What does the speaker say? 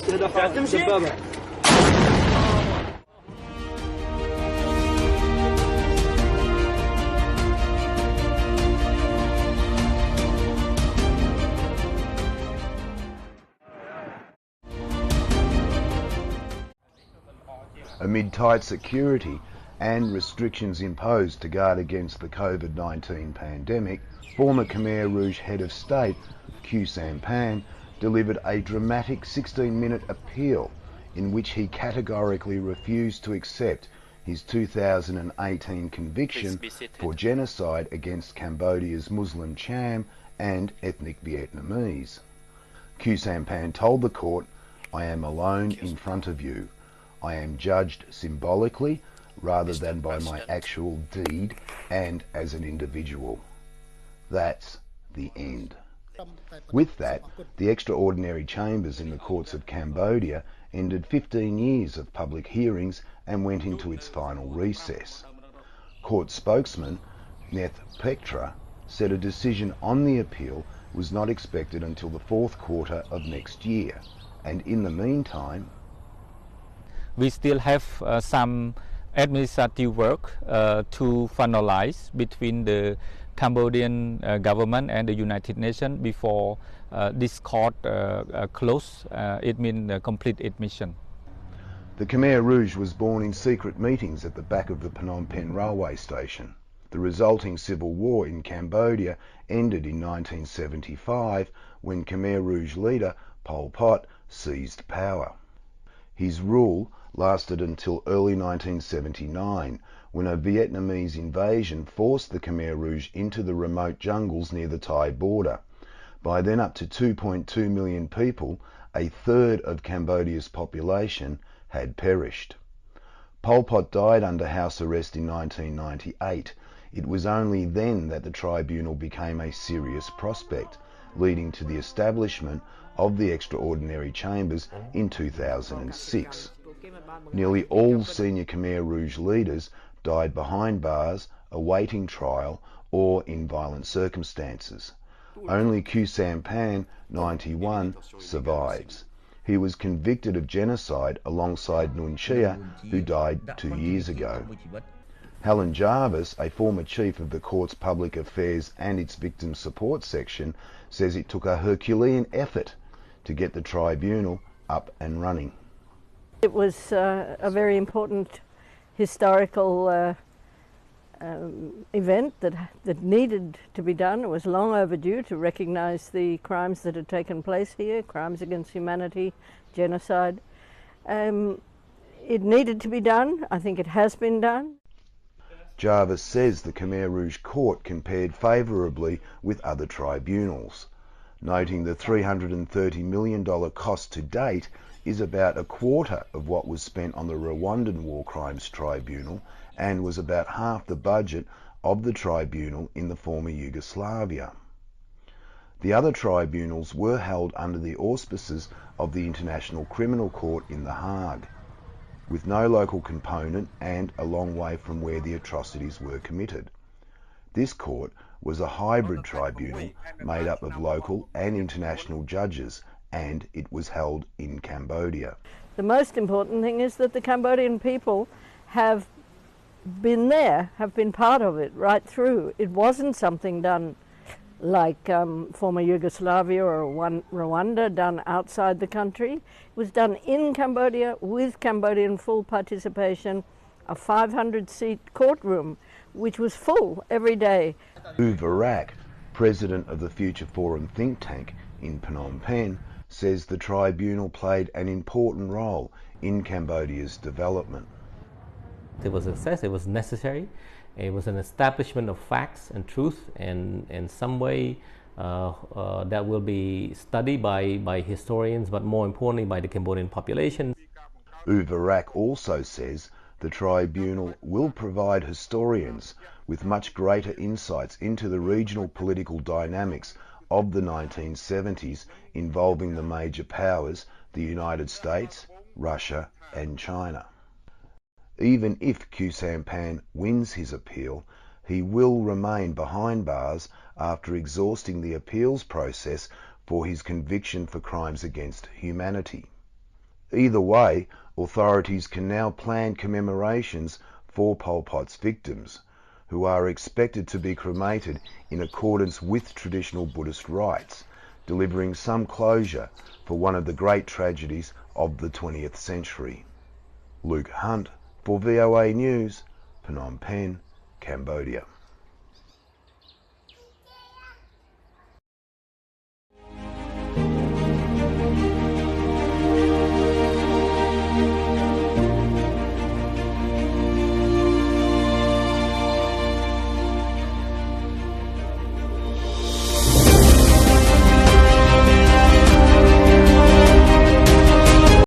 Amid tight security and restrictions imposed to guard against the COVID-19 pandemic, former Khmer Rouge head of state, Khieu Samphan, delivered a dramatic 16-minute appeal in which he categorically refused to accept his 2018 conviction for genocide against Cambodia's Muslim Cham and ethnic Vietnamese. Khieu Samphan told the court, "I am alone in front of you. I am judged symbolically rather than by my actual deed and as an individual. That's the end." With that, the extraordinary chambers in the courts of Cambodia ended 15 years of public hearings and went into its final recess. Court spokesman Neth Pektra said a decision on the appeal was not expected until the fourth quarter of next year, and in the meantime, we still have some administrative work to finalize between the Cambodian government and the United Nations before this court close. It means complete admission. The Khmer Rouge was born in secret meetings at the back of the Phnom Penh railway station. The resulting civil war in Cambodia ended in 1975 when Khmer Rouge leader Pol Pot seized power. His rule lasted until early 1979, when a Vietnamese invasion forced the Khmer Rouge into the remote jungles near the Thai border. By then up to 2.2 million people, a third of Cambodia's population, had perished. Pol Pot died under house arrest in 1998. It was only then that the tribunal became a serious prospect, leading to the establishment of the extraordinary chambers in 2006. Nearly all senior Khmer Rouge leaders died behind bars, awaiting trial, or in violent circumstances. Only Khieu Samphan, 91, survives. He was convicted of genocide alongside Nun Chia, who died 2 years ago. Helen Jarvis, a former chief of the court's public affairs and its victim support section, says it took a Herculean effort to get the tribunal up and running. It was a very important historical event that needed to be done. It was long overdue to recognise the crimes that had taken place here, crimes against humanity, genocide. It needed to be done. I think it has been done. Jarvis says the Khmer Rouge court compared favourably with other tribunals, noting the $330 million cost to date is about a quarter of what was spent on the Rwandan War Crimes Tribunal and was about half the budget of the tribunal in the former Yugoslavia. The other tribunals were held under the auspices of the International Criminal Court in The Hague, with no local component and a long way from where the atrocities were committed. This court was a hybrid tribunal made up of local and international judges, and it was held in Cambodia. The most important thing is that the Cambodian people have been there, have been part of it right through. It wasn't something done like former Yugoslavia or Rwanda, done outside the country. It was done in Cambodia with Cambodian full participation, a 500-seat courtroom, which was full every day. U Varak, president of the Future Forum think tank in Phnom Penh, says the tribunal played an important role in Cambodia's development. It was a success, it was necessary. It was an establishment of facts and truth, and in some way that will be studied by historians, but more importantly by the Cambodian population. U Varak also says the tribunal will provide historians with much greater insights into the regional political dynamics of the 1970s involving the major powers, the United States, Russia and China. Even if Khieu Samphan wins his appeal, he will remain behind bars after exhausting the appeals process for his conviction for crimes against humanity. Either way, authorities can now plan commemorations for Pol Pot's victims, who are expected to be cremated in accordance with traditional Buddhist rites, delivering some closure for one of the great tragedies of the 20th century. Luke Hunt for VOA News, Phnom Penh, Cambodia.